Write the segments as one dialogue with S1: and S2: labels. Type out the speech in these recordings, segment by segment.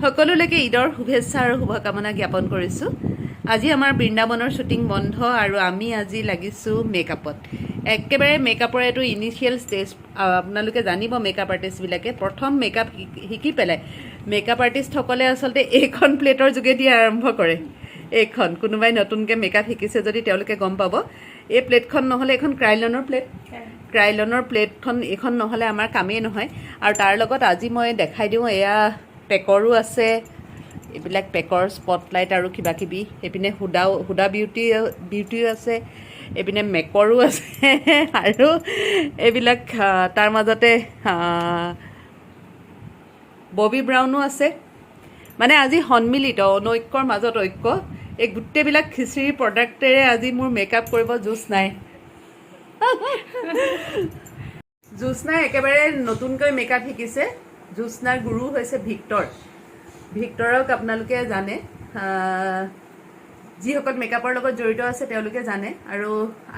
S1: সকলোলৈকে ঈদৰ শুভেচ্ছা আৰু শুভকামনা জ্ঞাপন কৰিছোঁ। আজি আমাৰ বৃন্দাবনৰ শ্বুটিং বন্ধ আৰু আমি আজি লাগিছোঁ মেকআপত। একেবাৰে মেকআপৰ এইটো ইনিচিয়েল ষ্টেজ। আপোনালোকে জানিব মেকআপ আৰ্টিষ্টবিলাকে প্ৰথম মেকআপ শিকি পেলাই মেকআপ আৰ্টিষ্টসকলে আচলতে এইখন প্লেটৰ যোগেদি আৰম্ভ কৰে। এইখন কোনোবাই নতুনকৈ মেকআপ শিকিছে যদি তেওঁলোকে গম পাব। এই প্লেটখন নহ'লে এইখন ক্ৰাইলনৰ প্লেটখন এইখন নহ'লে আমাৰ কামেই নহয়। আৰু তাৰ লগত আজি মই দেখাই দিওঁ, এয়া পেকৰো আছে, এইবিলাক পেকৰ স্পটলাইট আৰু কিবা কিবি। এইপিনে হুদা বিউটিও আছে, এইপিনে মেকৰো আছে আৰু এইবিলাক তাৰ মাজতে ববি ব্ৰাউনো আছে। মানে আজি সন্মিলিত অনৈক্যৰ মাজত ঐক্য। এই গোটেইবিলাক খিচিৰি প্ৰডাক্টেৰে আজি মোৰ মেকআপ কৰিব জোচ নাই। জ্যোৎস্নাই একেবাৰে নতুনকৈ মেকআপ শিকিছে। জ্যোৎস্নাৰ গুৰু হৈছে ভিক্টৰক আপোনালোকে জানে, যিসকল মেকআপৰ লগত জড়িত আছে তেওঁলোকে জানে। আৰু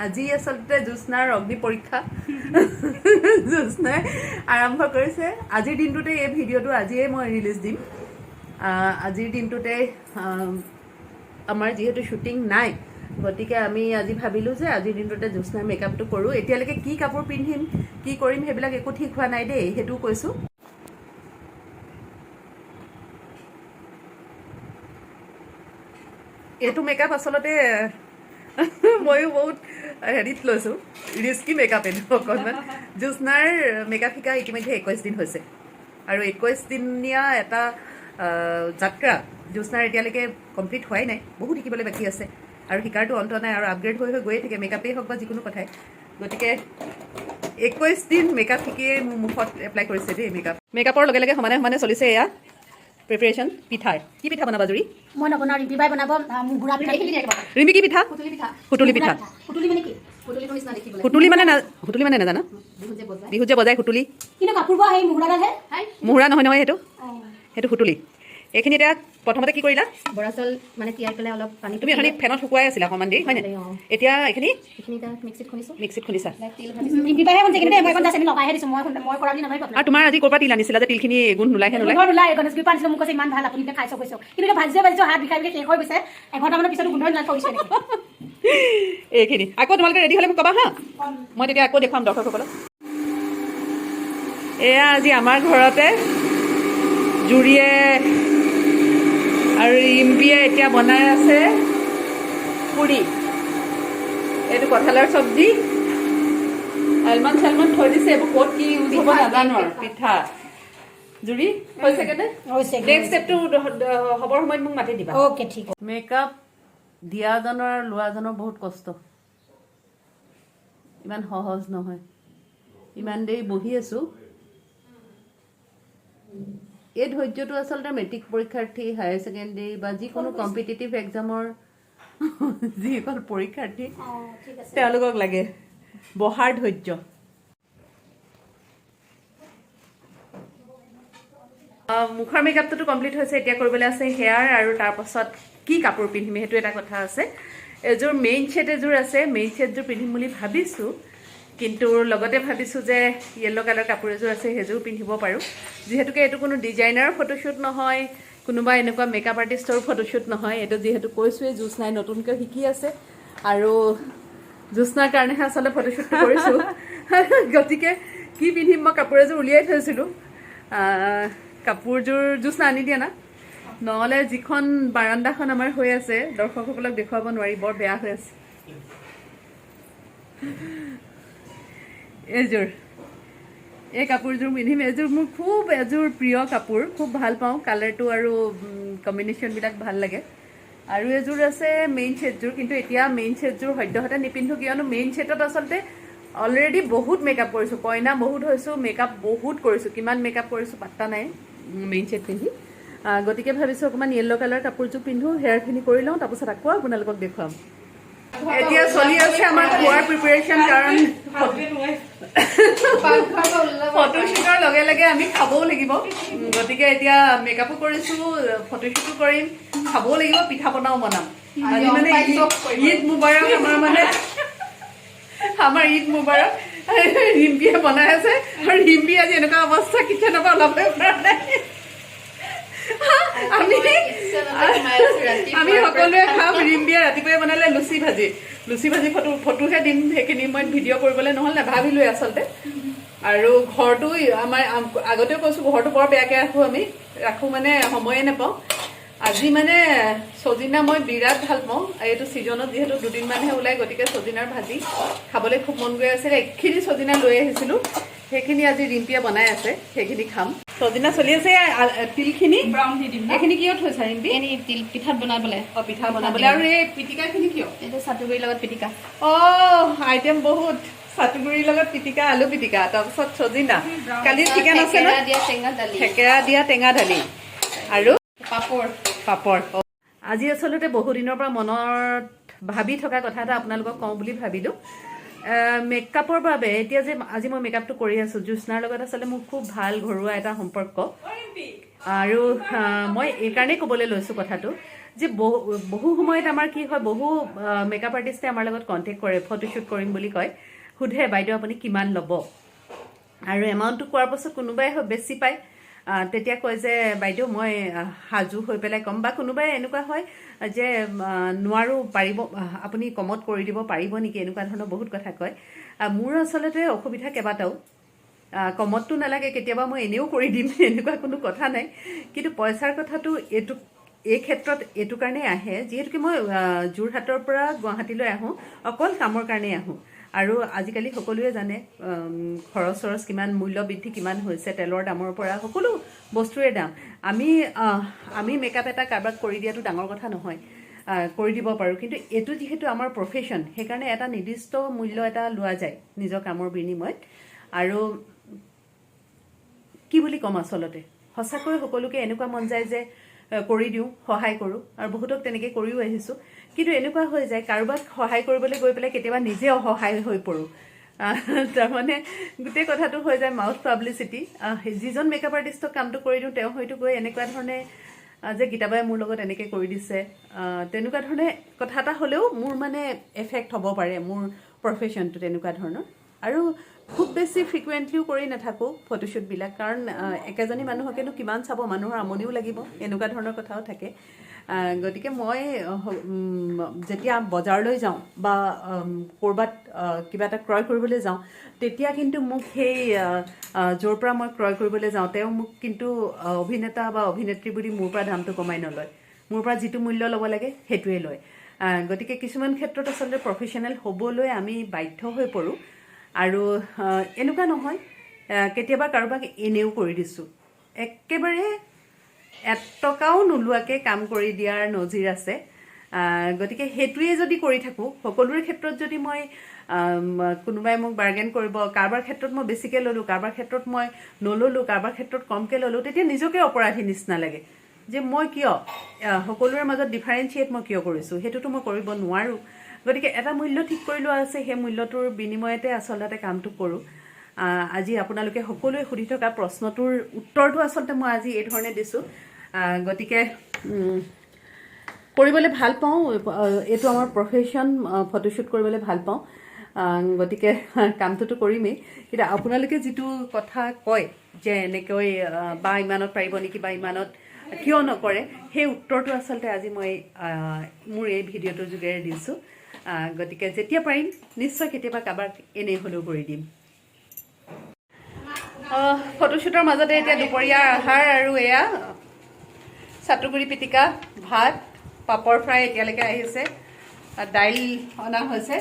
S1: আজি আচলতে জ্যোৎস্নাৰ অগ্নি পৰীক্ষা জ্যোৎস্নাই আৰম্ভ কৰিছে। আজিৰ দিনটোতে এই ভিডিঅ'টো আজিয়ে মই ৰিলিজ দিম। আজিৰ দিনটোতে আমাৰ যিহেতু শ্বুটিং নাই, গতিকে আমি আজি ভাবিলোঁ যে আজিৰ দিনটোতে জ্যোৎস্নাৰ মেকআপটো কৰোঁ। এতিয়ালৈকে কি কাপোৰ পিন্ধিম, কি কৰিম সেইবিলাক একো ঠিক হোৱা নাই দেই, সেইটোও কৈছোঁ। এইটো মেকআপ আচলতে ময়ো বহুত হেৰিত লৈছোঁ, ৰিস্কি মেকআপ এইটো অকণমান। জ্যোৎস্নাৰ মেকআপ শিকা ইতিমধ্যে 21 দিন হৈছে আৰু 21 দিনীয়া এটা যাত্ৰা জ্যোৎস্নাৰ এতিয়ালৈকে কমপ্লিট হোৱাই নাই। বহুত শিকিবলৈ বাকী আছে আৰু শিকাৰটো অন্ত নাই আৰু আপগ্ৰেড হৈ গৈয়ে থাকে, মেকআপেই হওক বা যিকোনো কথাই। গতিকে 21 দিন মেকআপ শিকিয়ে মোৰ মুখত এপ্লাই কৰিছে দেই মেকআপৰ লগে লগে সমানে চলিছে এয়া প্ৰিপাৰেশ্যন পিঠাৰ। কি পিঠা বনাবা জুৰি?
S2: মই নবনাও, ৰিম্পী বাই বনাব ঘোঁৰা পিঠা।
S1: ৰিম্পী কি পিঠা? সুতুলি পিঠা। সুতুলি মানে নাজানা? বিহুত যে বজাই সুতুলি।
S2: কিন্তু কাপোৰবোৰ সেই মুহুৰাডালহে।
S1: মুহুৰা নহয় সেইটো সুতুলি। এইখিনি এতিয়া প্ৰথমতে কি কৰিলা?
S2: বৰা চাউল মানে তিয়াই পেলাই অলপ পানী।
S1: তুমি এখনি ফেনত শুকুৱাই আছিলা অকণমান দেৰি, হয়নে? এতিয়া এইখিনি মিক্সিত খুন্দিছা।
S2: ৰিম্পী বাইহে শুনিছে, কিন্তু মই এখন জাষ্ট লগাইহে দিছোঁ। মই কৰা বুলি নাভাবিব।
S1: আৰু তোমাৰ আজি ক'ৰ পৰা তিল আনিছিলা যে তিলখিনি গুণ নোলায়?
S2: গণেশগুৰি পৰা আনিছিলোঁ। মোক কৈছে ইমান ভাল, আপুনি এতিয়া খাইছোঁ কৈছোঁ। কিন্তু এতিয়া ভাজিছোঁ হাত বিষাই শেষ হৈ গৈছে। এঘণ্টামানৰ পিছতো গোন্ধ নোলাই কৰিছে।
S1: এইখিনি আকৌ তোমালোকে ৰেডি হ'লে মোক ক'বা হা, মই তেতিয়া আকৌ দেখুৱাম দৰ্শকসকলক। এয়া আজি আমাৰ ঘৰতে জুৰিয়ে আৰু ৰিম্পীয়ে এতিয়া বনাই আছে পুৰি। এইটো কঁঠালৰ চব্জি, আলমণ্ড চালমণ্ড থৈ দিছে। এইবোৰ ক'ত কি ইউজ হ'ব নাজানো আৰু। পিঠা জুৰি হৈছে কেনে? নেক্সট ষ্টেপটো হ'বৰ সময়ত মোক মাতি দিবা।
S2: অ'কে, ঠিক আছে।
S1: মেকআপ দিয়াজনৰ আৰু লোৱাজনৰ বহুত কষ্ট, ইমান সহজ নহয়। ইমান দেৰি বহি আছোঁ। এই ধৈৰ্যটো আচলতে মেট্ৰিক পৰীক্ষাৰ্থী, হায়াৰ ছেকেণ্ডেৰী বা যিকোনো কম্পিটিটিভ এক্সামৰ যিসকল পৰীক্ষাৰ্থী তেওঁলোকক লাগে, বহাৰ ধৈৰ্য। মুখৰ মেকআপটোতো কমপ্লিট হৈছে, এতিয়া কৰিবলৈ আছে হেয়াৰ আৰু তাৰপাছত কি কাপোৰ পিন্ধিম সেইটো এটা কথা আছে। এযোৰ মেইন ছেট এযোৰ আছে, মেইন ছেটযোৰ পিন্ধিম বুলি ভাবিছোঁ, কিন্তু লগতে ভাবিছোঁ যে য়েল্ল' কালাৰ কাপোৰ এযোৰ আছে সেইযোৰ পিন্ধিব পাৰোঁ। যিহেতুকে এইটো কোনো ডিজাইনাৰৰ ফটোশ্বুট নহয়, কোনোবা এনেকুৱা মেকআপ আৰ্টিষ্টৰো ফটোশ্বুট নহয়। এইটো যিহেতু কৈছোঁৱেই জ্যোৎস্নাই নতুনকৈ শিকি আছে আৰু জ্যোৎস্নাৰ কাৰণেহে আচলতে ফটোশ্বুটটো কৰিছোঁ। গতিকে কি পিন্ধিম, মই কাপোৰ এযোৰ উলিয়াই থৈছিলোঁ। কাপোৰযোৰ জ্যোৎস্না আনি দিয়া না, নহ'লে যিখন বাৰাণ্ডাখন আমাৰ হৈ আছে দৰ্শকসকলক দেখুৱাব নোৱাৰি, বৰ বেয়া হৈ আছে। এই কাপোৰযোৰ পিন্ধিম। এযোৰ মোৰ খুব প্ৰিয় কাপোৰ, খুব ভাল পাওঁ কালাৰটো আৰু কম্বিনেশ্যনবিলাক ভাল লাগে। আৰু এযোৰ আছে মেইন ছেটযোৰ, কিন্তু এতিয়া মেইন ছেটযোৰ সদ্যহতে নিপিন্ধোঁ, কিয়নো মেইন ছেটত আচলতে অলৰেডি বহুত মেকআপ কৰিছোঁ, কইনা বহুত হৈছোঁ, মেকআপ বহুত কৰিছোঁ। কিমান মেকআপ কৰিছোঁ পাত্তা নাই মেইন ছেট পিন্ধি। গতিকে ভাবিছোঁ অকণমান য়েল্ল' কালাৰ কাপোৰযোৰ পিন্ধোঁ, হেয়াৰখিনি কৰি লওঁ, তাৰপাছত আকৌ আপোনালোকক দেখুৱাম। এতিয়া চলি আছে আমাৰ খোৱাৰ প্ৰিপাৰেশ্যন, কাৰণ ফটোশ্বুটৰ লগে লগে আমি খাবও লাগিব। গতিকে এতিয়া মেকআপো কৰিছোঁ, ফটোশ্বুটো কৰিম, খাবও লাগিব, পিঠা পনাও বনাম। আজি মানে ঈদ মুবাৰক, আমাৰ ঈদ মুবাৰক। ৰিম্পীয়ে বনাই আছে আৰু ৰিম্পী আজি এনেকুৱা অৱস্থা কিচেনৰ পৰা ওলাবই পৰা নাই। আমি সকলোৱে খাম ৰিম্পিয়ে ৰাতিপুৱাই বনালে লুচি ভাজি ফটোহে দিম সেইখিনি মই ভিডিঅ' কৰিবলৈ নহ'ল নাভাবিলোৱে আচলতে আৰু ঘৰটো আমাৰ আগতেও কৈছোঁ ঘৰটো বৰ বেয়াকৈ ৰাখোঁ মানে সময়ে নাপাওঁ আজি মানে ছজিনা মই বিৰাট ভাল পাওঁ এইটো ছিজনত যিহেতু দুদিনমানহে ওলাই গতিকে ছজিনাৰ ভাজি খাবলৈ খুব মন গৈ আছিলে একখিনি ছজিনা লৈ আহিছিলোঁ সেইখিনি আজি ৰিম্পিয়ে বনাই আছে সেইখিনি খাম ছজিনা চলি আছে তিলখিনি
S2: ব্ৰাউন দি দিম
S1: এইখিনি কিয় থৈছা ৰিম্পি
S2: এনে তিল পিঠাত বনাবলৈ
S1: পিঠা বনাবলৈ আৰু এই পিটিকাখিনি কিয়
S2: এইটো চাটুগুৰিৰ লগত পিটিকা
S1: আইটেম বহুত চাটুগুৰিৰ লগত পিটিকা আলু পিটিকা তাৰপিছত ছজিনা কালি চিকেন আছে ন থেকেৰা দিয়া টেঙা দালি আৰু পাপৰ আজি আচলতে বহুদিনৰ পৰা মনত ভাবি থকা কথা এটা আপোনালোকক কওঁ বুলি ভাবিলোঁ মেকআপৰ বাবে এতিয়া যে আজি মই মেকআপটো কৰি আছোঁ জ্যোৎস্নাৰ লগত আচলতে মোৰ খুব ভাল ঘৰুৱা এটা সম্পৰ্ক আৰু মই এইকাৰণেই ক'বলৈ লৈছোঁ কথাটো যে বহু সময়ত আমাৰ কি হয় বহু মেকআপ আৰ্টিষ্টে আমাৰ লগত কণ্টেক্ট কৰে ফটোশ্বুট কৰিম বুলি কয় সোধে বাইদেউ আপুনি কিমান ল'ব আৰু এমাউণ্টটো কোৱাৰ পাছত কোনোবাই বেছি পায় তেতিয়া কয় যে বাইদেউ মই সাজু হৈ পেলাই ক'ম বা কোনোবাই এনেকুৱা হয় যে নোৱাৰোঁ পাৰিব আপুনি কমত কৰি দিব পাৰিব নেকি এনেকুৱা ধৰণৰ বহুত কথা কয় মোৰ আচলতে অসুবিধা কেইবাটাও কমতটো নালাগে কেতিয়াবা মই এনেও কৰি দিম এনেকুৱা কোনো কথা নাই কিন্তু পইচাৰ কথাটো এই ক্ষেত্ৰত এইটো কাৰণেই আহে যিহেতুকে মই যোৰহাটৰ পৰা গুৱাহাটীলৈ আহোঁ অকল কামৰ কাৰণেই আহোঁ আৰু আজিকালি সকলোৱে জানে খৰচ কিমান মূল্য বৃদ্ধি কিমান হৈছে তেলৰ দামৰ পৰা সকলো বস্তুৰে দাম আমি মেকআপ এটা কাৰোবাক কৰি দিয়াটো ডাঙৰ কথা নহয় কৰি দিব পাৰোঁ কিন্তু এইটো যিহেতু আমাৰ প্ৰফেশ্যন সেইকাৰণে এটা নিৰ্দিষ্ট মূল্য এটা লোৱা যায় নিজৰ কামৰ বিনিময়ত আৰু কি বুলি ক'ম আচলতে সঁচাকৈ সকলোকে এনেকুৱা মন যায় যে কৰি দিওঁ সহায় কৰোঁ আৰু বহুতক তেনেকৈ কৰিও আহিছোঁ কিন্তু এনেকুৱা হৈ যায় কাৰোবাক সহায় কৰিবলৈ গৈ পেলাই কেতিয়াবা নিজে অসহায় হৈ পৰোঁ তাৰমানে গোটেই কথাটো হৈ যায় মাউথ পাব্লিচিটি যিজন মেকআপ আৰ্টিষ্টক কামটো কৰি দিওঁ তেওঁ হয়তো গৈ এনেকুৱা ধৰণে যে গীতাবাই মোৰ লগত এনেকৈ কৰি দিছে তেনেকুৱা ধৰণে কথা এটা হ'লেও মোৰ মানে এফেক্ট হ'ব পাৰে মোৰ প্ৰফেশ্যনটো তেনেকুৱা ধৰণৰ আৰু খুব বেছি ফ্ৰিকুৱেণ্টলিও কৰি নাথাকোঁ ফটোশ্বুটবিলাক কাৰণ একেজনী মানুহকেনো কিমান চাব মানুহৰ আমনিও লাগিব এনেকুৱা ধৰণৰ কথাও থাকে গতিকে মই যেতিয়া বজাৰলৈ যাওঁ বা ক'ৰবাত কিবা এটা ক্ৰয় কৰিবলৈ যাওঁ তেতিয়া কিন্তু মোক সেই য'ৰ পৰা মই ক্ৰয় কৰিবলৈ যাওঁ তেওঁ মোক কিন্তু অভিনেতা বা অভিনেত্ৰী বুলি মোৰ পৰা দামটো কমাই নলয় মোৰ পৰা যিটো মূল্য ল'ব লাগে সেইটোৱে লয় গতিকে কিছুমান ক্ষেত্ৰত আচলতে প্ৰফেশ্যনেল হ'বলৈ আমি বাধ্য হৈ পৰোঁ আৰু এনেকুৱা নহয় কেতিয়াবা কাৰোবাক এনেও কৰি দিছোঁ একেবাৰে এটকাও নোলোৱাকৈ কাম কৰি দিয়াৰ নজিৰ আছে গতিকে সেইটোৱে যদি কৰি থাকোঁ সকলোৰে ক্ষেত্ৰত যদি মই কোনোবাই মোক বাৰ্গেন কৰিব কাৰোবাৰ ক্ষেত্ৰত মই বেছিকৈ ল'লোঁ কাৰোবাৰ ক্ষেত্ৰত মই নল'লোঁ কাৰোবাৰ ক্ষেত্ৰত কমকৈ ল'লোঁ তেতিয়া নিজকে অপৰাধী নিচিনা লাগে যে মই কিয় সকলোৰে মাজত ডিফাৰেঞ্চিয়েট মই কিয় কৰিছোঁ সেইটোতো মই কৰিব নোৱাৰোঁ গতিকে এটা মূল্য ঠিক কৰি লোৱা আছে সেই মূল্যটোৰ বিনিময়তে আচলতে কামটো কৰোঁ আজি আপোনালোকে সকলোৱে সুধি থকা প্ৰশ্নটোৰ উত্তৰটো আচলতে মই আজি এই ধৰণে দিছোঁ গতিকে কৰিবলৈ ভাল পাওঁ এইটো আমাৰ প্ৰফেশ্যন ফটোশ্বুট কৰিবলৈ ভাল পাওঁ গতিকে কামটোতো কৰিমেই কিন্তু আপোনালোকে যিটো কথা কয় যে এনেকৈ বা ইমানত পাৰিব নেকি বা ইমানত কিয় নকৰে সেই উত্তৰটো আচলতে আজি মই মোৰ এই ভিডিঅ'টোৰ যোগেৰে দিছোঁ গতিকে যেতিয়া পাৰিম নিশ্চয় কেতিয়াবা কাৰোবাক এনেই হ'লেও কৰি দিম ফটোশ্বুটৰ মাজতে এতিয়া দুপৰীয়াৰ আহাৰ আৰু এয়া চাটুগুৰি পিটিকা ভাত পাপৰ ফ্ৰাই এতিয়ালৈকে আহিছে দাইল অনা হৈছে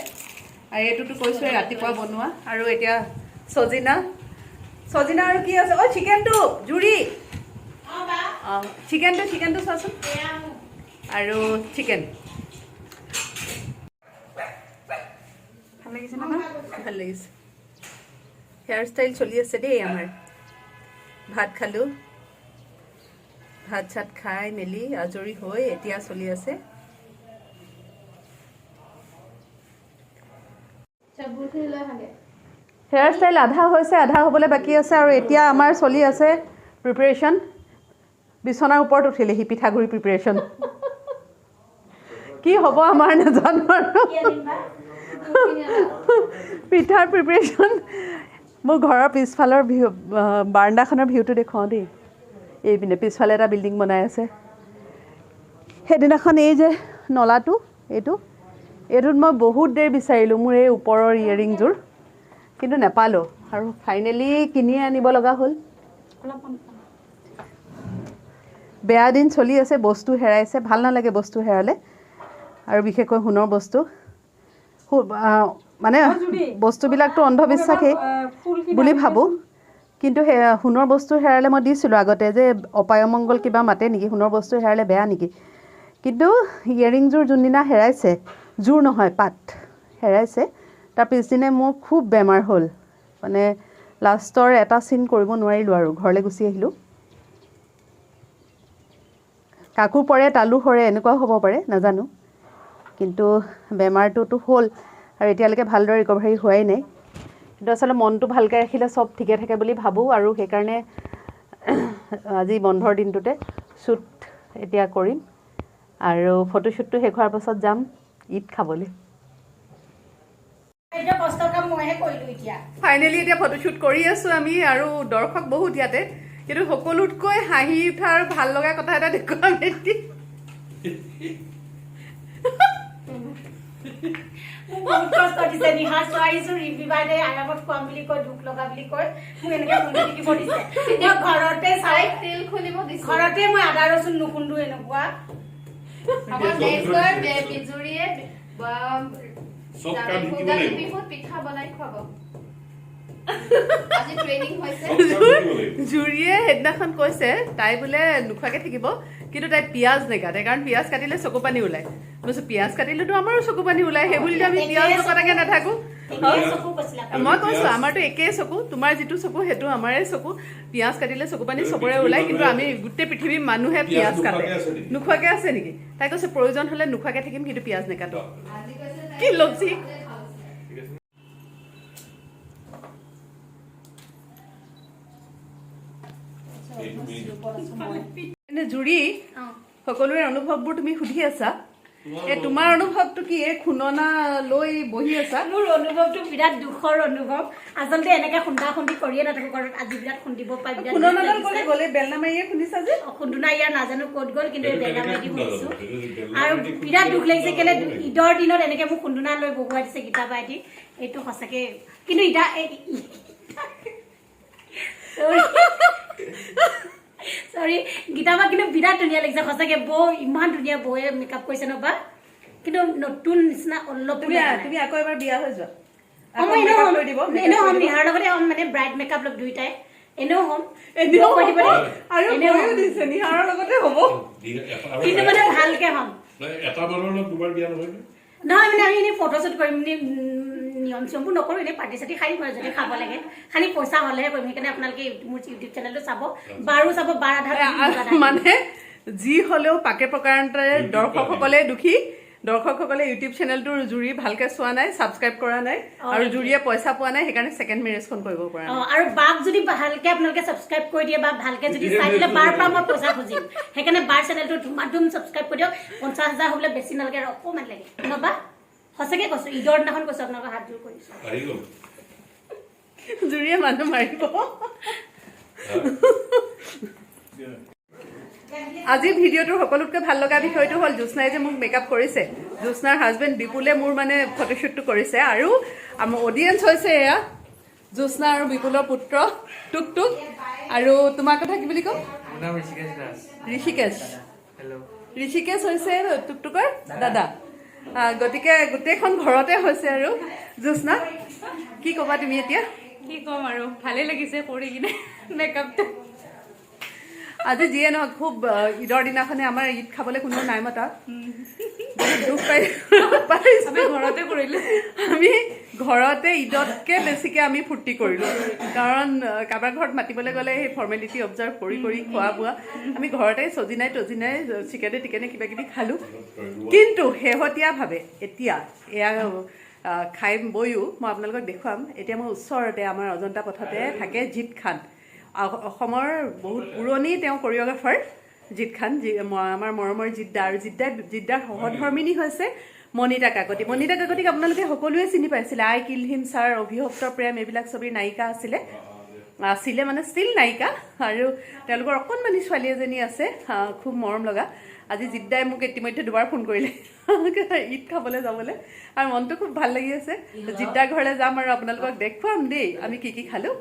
S1: আৰু এইটোতো কৈছোঁৱে ৰাতিপুৱা বনোৱা আৰু এতিয়া ছজিনা আৰু কি আছে চিকেনটো জুৰি চিকেনটো চোৱাচোন আৰু চিকেন ভাল লাগিছে নহয় ভাল লাগিছে হেয়াৰ ষ্টাইল চলি আছে দেই আমাৰ ভাত খালোঁ ভাত চাত খাই মেলি আজৰি হৈ এতিয়া চলি আছে হেয়াৰ ষ্টাইল আধা হৈছে আধা হ'বলৈ বাকী আছে আৰু এতিয়া আমাৰ চলি আছে প্ৰিপাৰেশ্যন বিচনাৰ ওপৰত উঠিলেহি পিঠাগুড়ি প্ৰিপাৰেশ্যন কি হ'ব আমাৰ নাজানো আৰু পিঠাৰ প্ৰিপাৰেশ্যন মোৰ ঘৰৰ পিছফালৰ ভিউ বাৰাণ্ডাখনৰ ভিউটো দেখুৱাওঁ দেই এইপিনে পিছফালে এটা বিল্ডিং বনাই আছে সেইদিনাখন এই যে নলাটো এইটোত মই বহুত দেৰি বিচাৰিলোঁ মোৰ এই ওপৰৰ ইয়েৰিংযোৰ, কিন্তু নাপালোঁ আৰু ফাইনেলি কিনি আনিব লগা হ'ল। বেয়া দিন চলি আছে, বস্তু হেৰাইছে, ভাল নালাগে বস্তু হেৰালে, আৰু বিশেষকৈ সোণৰ বস্তু। মানে বস্তুবিলাকতো অন্ধবিশ্বাসেই বুলি ভাবোঁ, কিন্তু সেই সোণৰ বস্তু হেৰালে মই দিছিলোঁ আগতে যে অপায়মংগল কিবা মাতে নেকি, সোণৰ বস্তু হেৰালে বেয়া নেকি। কিন্তু ইয়েৰিংযোৰ যোনদিনা হেৰাইছে, জোৰ নহয় পাত হেৰাইছে, তাৰ পিছদিনে মোৰ খুব বেমাৰ হ'ল। মানে লাষ্টৰ এটা চিন কৰিব নোৱাৰিলোঁ আৰু ঘৰলৈ গুচি আহিলোঁ। কাকো পৰে তালু সৰে এনেকুৱাও হ'ব পাৰে নাজানো, কিন্তু বেমাৰটোতো হ'ল আৰু এতিয়ালৈকে ভালদৰে ৰিকভাৰী হোৱাই নাই। কিন্তু আচলতে মনটো ভালকৈ ৰাখিলে চব ঠিকে থাকে বুলি ভাবোঁ, আৰু সেইকাৰণে আজি বন্ধৰ দিনটোতে শ্বুট এতিয়া কৰিম, আৰু ফটোশ্বুটটো শেষ হোৱাৰ পাছত যাম ঈদ খাবলৈ। ফাইনেলি এতিয়া ফটোশ্বুট কৰি আছোঁ আমি, আৰু দৰ্শক বহুত ইয়াতে, কিন্তু সকলোতকৈ হাঁহি উঠা আৰু ভাল লগা কথা এটা দেখুৱাম এতিয়া।
S2: বহুত কষ্ট দিছে, নিহাৰ চোৱাইছো ৰিবিবাৰে আৰামত খুৱাম বুলি কৈ দুখ লগা বুলি কৈ মোক এনেকে খুন্দি থাকিব দিছে। মই ঘৰতে চাই তেল খুলিব দিছে, ঘৰতে মই আদা ৰচুন নুখুন্দো এনেকুৱা। আমাৰ নেক্সট বিজুৰিয়ে পিঠা বনাই খুৱাব।
S1: জুৰিয়ে সেইদিনাখন কৈছে তাই বোলে নোখোৱাকে থাকিব, কিন্তু তাই পিঁয়াজ নেকাটে, কাৰণ পিঁয়াজ কাটিলে চকু পানী ওলায়। মই কৈছোঁ পিঁয়াজ কাটিলেতো আমাৰো চকু পানী ওলায়, সেই বুলি আমি পিঁয়াজ নকটাকে নাথাকোঁ। মই কৈছোঁ আমাৰতো একেই চকু, তোমাৰ যিটো চকু সেইটো আমাৰে চকু, পিঁয়াজ কাটিলে চকু পানী চবৰে ওলায়, কিন্তু আমি গোটেই পৃথিৱীৰ মানুহে পিঁয়াজ কাটে। নোখোৱাকে আছে নেকি? তাই কৈছে প্ৰয়োজন হ'লে নোখোৱাকে থাকিম, কিন্তু পিঁয়াজ নেকাটো। কি লক্ষী! জুৰি, সকলোৰে অনুভৱবোৰ তুমি সুধি আছা, তোমাৰ অনুভৱটো কি? এই খুন্দনা লৈ বহি আছা।
S2: মোৰ অনুভৱটো বিৰাট দুখৰ অনুভৱ। আচলতে এনেকে খুন্দা খুন্দি কৰিয়ে নাথাকো ঘৰত, আজি বিৰাট খুন্দিব পাই।
S1: খুন্দনাডাল ক'লে গ'লে বেলনা মাৰিয়ে খুন্দিছা যে?
S2: খুন্দনা ইয়াৰ নাজানো ক'ত গ'ল, কিন্তু এই বেলনা মাৰি দি খুন্দিছো। আৰু বিৰাট দুখ লাগিছে, কেলে ঈদৰ দিনত এনেকে মোক খুন্দনা লৈ বহুৱাই দিছে গীতা বাইদি। এইটো সঁচাকে, কিন্তু ইটা চৰি গীতা বা কিন্তু বিৰাট ধুনীয়া লাগিছে সঁচাকে। বৌ ইমান ধুনীয়া বৌয়ে মেকআপ কৰিছে নবা, কিন্তু নতুন নিচিনা অলপ।
S1: তুমি আকৌ এবাৰ বিয়া হৈ যোৱা,
S2: এনেও হ'ম নিহাৰ লগতে হ'ম, মানে ব্ৰাইড মেকআপ লগ দুইটাই এনেও হ'ম,
S1: নিহাৰৰ লগতে হ'ব,
S2: কিন্তু মানে ভালকে হ'ম। নহয় মানে আমি এনেই ফটোশ্বুট কৰিম, নিয়ম চিয়মবোৰ নকৰোঁ, এনেই পাৰ্টি চাৰ্টি খাই দিম আৰু যদি খাব লাগে, খালি পইচা হ'লেহে কৰিম। সেইকাৰণে আপোনালোকে মোৰ ইউটিউব চেনেলটো চাব, বাৰো চাব, বাৰ আধা
S1: মানে যি হ'লেও পাকে প্ৰকাৰান্তৰে দৰ্শকসকলে দুখী। দৰ্শকসকলে ইউটিউব চেনেলটোৰ জুৰি ভালকে চোৱা নাই, ছাবস্ক্ৰাইব কৰা নাই, আৰু জুৰিয়ে পইচা পোৱা নাই, সেইকাৰণে ছেকেণ্ড মেৰেজখন কৰিব পৰা নাই।
S2: আৰু বাক যদি ভালকে আপোনালোকে ছাবস্ক্ৰাইব কৰি দিয়ে বা ভালকে যদি চাই দিলে বাৰ পৰা মই পইচা খুজিম। সেইকাৰণে বাৰ চেনেলটো ধুমাধুম ছাবস্ক্ৰাইব কৰি দিয়ক। 50,000 হ'বলৈ বেছি নালাগে, অকণমান লাগে নবা। সঁচাকে কৈছো, ঈদৰ দিনাখন কৈছো, আপোনালোকৰ হাত জোৰ কৰিছো।
S1: জুৰিয়ে মানুহ মাৰিব। আজিৰ ভিডিঅ'টোৰ সকলোতকৈ ভাল লগা বিষয়টো হ'ল জ্যোৎস্নাই যে মোক মেকআপ কৰিছে। জ্যোৎস্নাৰ হাজবেণ্ড বিপুলে মোৰ মানে ফটোশ্বুটটো কৰিছে, আৰু আমাৰ অডিয়েঞ্চ হৈছে এয়া জ্যোৎস্না আৰু বিপুলৰ পুত্ৰ টুকটুক। আৰু তোমাৰ কথা কি বুলি কওঁ? ঋষিকেশ। ঋষিকেশ হৈছে টুকটুকৰ দাদা। গতিকে গোটেইখন ঘৰতে হৈছে। আৰু জ্যোৎস্না কি ক'বা তুমি এতিয়া?
S3: কি ক'ম আৰু, ভালেই লাগিছে কৰি কিনে মেকআপটো।
S1: আজি যিয়ে নহওক, খুব ঈদৰ দিনাখনে আমাৰ ঈদ খাবলৈ কোনো নাই মতা, দুখ পাইছোঁ।
S3: ঘৰতে কৰিলোঁ,
S1: আমি ঘৰতে ঈদতকৈ বেছিকৈ আমি ফূৰ্তি কৰিলোঁ, কাৰণ কাৰোবাৰ ঘৰত মাতিবলৈ গ'লে সেই ফৰ্মেলিটি অবজাৰ্ভ কৰি খোৱা বোৱা আমি ঘৰতে চজিনাই চিকেনে টিকেনে কিবা কিবি খালোঁ। কিন্তু শেহতীয়াভাৱে এতিয়া এয়া খাই বৈও মই আপোনালোকক দেখুৱাম। এতিয়া মই ওচৰতে আমাৰ অজন্তা পথতে থাকে জিৎ খান, অসমৰ বহুত পুৰণি তেওঁ কৰিঅ'গ্ৰাফাৰ জিৎ খান, আমাৰ মৰমৰ জিদ্দা। আৰু জিদ্দাৰ সহধৰ্মিনী হৈছে মনিতা কাকতি। মনিতা কাকতিক আপোনালোকে সকলোৱে চিনি পাইছিলে, আই কিল হিম ছাৰ, অভিশপ্ত প্ৰেম, এইবিলাক ছবিৰ নায়িকা আছিলে। আছিলে মানে ষ্টিল নায়িকা আৰু তেওঁলোকৰ অকণমানি ছোৱালী এজনী আছে খুব মৰম লগা আজি জিদ্দাই মোক ইতিমধ্যে দুবাৰ ফোন কৰিলে ঈদ খাবলৈ যাবলৈ আৰু মনটো খুব ভাল লাগি আছে জিদ্দাৰ ঘৰলৈ যাম আৰু আপোনালোকক দেখুৱাম দেই আমি কি কি খালোঁ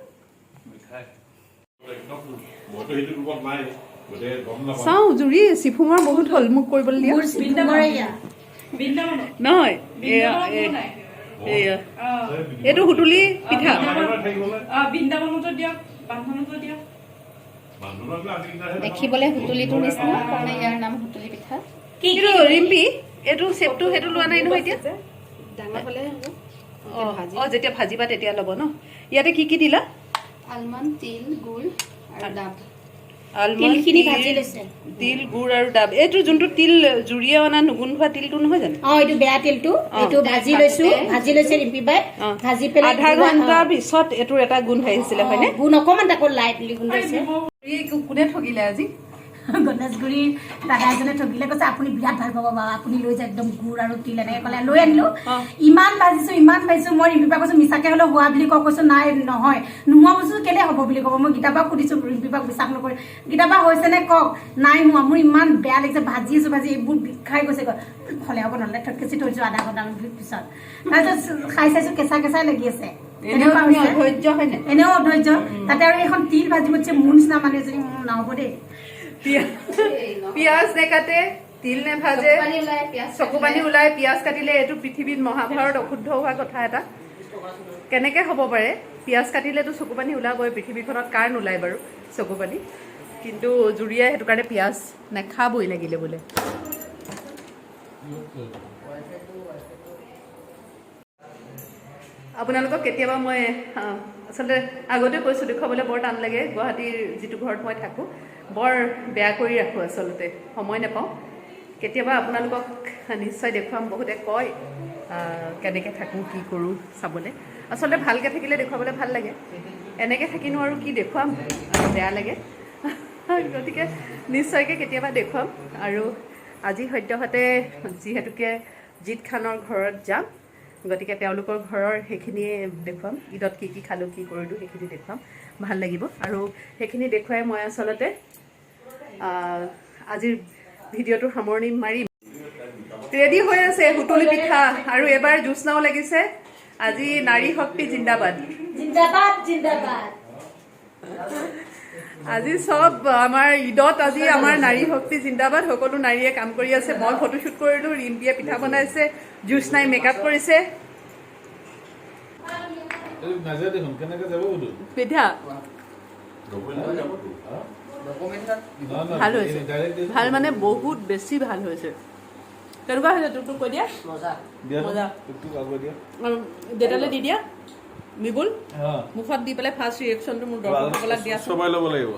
S1: চাওঁ জুৰি চিফুঙৰ বহুত হ'ল মোক কৰিবলৈ দিয়া নহয় এইটো সুতুলি পিঠা
S3: দেখিবলৈ সুতুলিটোৰ নিচিনা কাৰণে ইয়াৰ নাম সুতুলি পিঠা
S1: কিন্তু ৰিম্পি এইটো চেপটো সেইটো লোৱা নাই নহয় এতিয়া
S3: ডাঙৰ হ'লে
S1: অঁ যেতিয়া ভাজিবা তেতিয়া ল'ব ন ইয়াতে কি কি দিলা
S3: আলমণ্ড তিল গুড় আৰু ডাব
S2: তিলখিনি ভাজি লৈছে
S1: তিল গুড় আৰু ডাব এইটো যোনটো তিল জুৰিয়ে অনা নুগুন্ধোৱা তিলটো নহয় জানো
S2: এইটো বেয়া তিলটো এইটো ভাজি লৈছে ৰিম্পি বাই ভাজি পেলাই
S1: আধা ঘণ্টাৰ পিছত এইটোৰ এটা গোন্ধ আহিছিলে হয়নে
S2: গুণ অকণমান তাকো লাইটলি গোন্ধাইছে
S1: কোনে ঠগিলে আজি
S2: গণেশগুৰিৰ দাদা এজনে ঠগিলে কৈছে আপুনি বিৰাট ভাল পাব বাবা আপুনি লৈ যায় একদম গুড় আৰু তিল এনেকে ক'লে লৈ আনিলো ইমান ভাজিছো মই ৰিম্পিপা কৈছো মিছাকে হ'লেও হোৱা বুলি কৈছো নাই নহয় নোহোৱা বস্তু কেলে হ'ব বুলি ক'ব মই গীতাবাক সুধিছো ৰিম্পিপাক বিশ্বাস নকৰি গীতাবা হৈছে নে কওক নাই হোৱা মোৰ ইমান বেয়া লাগিছে ভাজি এইবোৰ খাই গৈছে ফলে হ'ব নহ'লে ঠকেচি থৈছো আধা ঘণ্টামান পিছত তাৰপিছত খাই চাইছো কেঁচাই লাগি আছে এনেও অধৈৰ্য তাতে আৰু এখন তিল ভাজিব দিছে মোৰ নিচিনা মানুহ এজনী মোৰ নহ'ব দেই
S1: পিয়াজ নেকাটে তিল নেভাজে চকু পানী ওলাই পিয়াজ কাটিলে এইটো পৃথিৱীত মহাভাৰত অশুদ্ধ হোৱা কথা এটা কেনেকে হ'ব পাৰে পিয়াজ কাটিলেতো চকু পানী ওলাবই পৃথিৱীখনত কাৰ নোলায় বাৰু চকু পানী কিন্তু জুৰিয়াই সেইটো কাৰণে পিয়াজ নেখাবই লাগিলে বোলে আপোনালোকক কেতিয়াবা মই আচলতে আগতে কৈছোঁ দেখুৱাবলৈ বৰ টান লাগে গুৱাহাটীৰ যিটো ঘৰত মই থাকোঁ বৰ বেয়া কৰি ৰাখোঁ আচলতে সময় নাপাওঁ কেতিয়াবা আপোনালোকক নিশ্চয় দেখুৱাম বহুতে কয় কেনেকৈ থাকোঁ কি কৰোঁ চাবলৈ আচলতে ভালকৈ থাকিলে দেখুৱাবলৈ ভাল লাগে এনেকৈ থাকিনো আৰু কি দেখুৱাম বেয়া লাগে গতিকে নিশ্চয়কৈ কেতিয়াবা দেখুৱাম আৰু আজি সদ্যহতে যিহেতুকে জিৎ খানৰ ঘৰত যাম গতিকে তেওঁলোকৰ ঘৰৰ সেইখিনিয়ে দেখুৱাম ঈদত কি কি খালোঁ কি কৰিলোঁ সেইখিনি দেখুৱাম ভাল লাগিব আৰু সেইখিনি দেখুৱাই মই আচলতে আজিৰ ভিডিঅ'টোৰ সামৰণি মাৰিম ৰেডি হৈ আছে সুতুলি পিঠা আৰু এবাৰ জ্যোৎস্নাও লাগিছে আজি নাৰী শক্তি জিন্দাবাদ আজি চব আমাৰ ঈদত আজি আমাৰ নাৰী শক্তি জিন্দাবাদ সকলো নাৰীয়ে কাম কৰি আছে মই ফটোশ্বুট কৰিলোঁ ৰিম্পিয়ে পিঠা বনাইছে জ্যোৎস্নাই মেকআপ কৰিছে পিঠা ভাল হৈছে ভাল মানে বহুত বেছি ভাল হৈছে কেনেকুৱা হৈছে তোক কৈ দিয়া মজা দেউতালৈ দি দিয়া মিবুল মুখত দি পেলাই ফাৰ্ষ্ট ৰিয়েকশ্যনটো মোৰ দৰ্শকসকলক দিয়া
S4: চবাই ল'ব লাগিব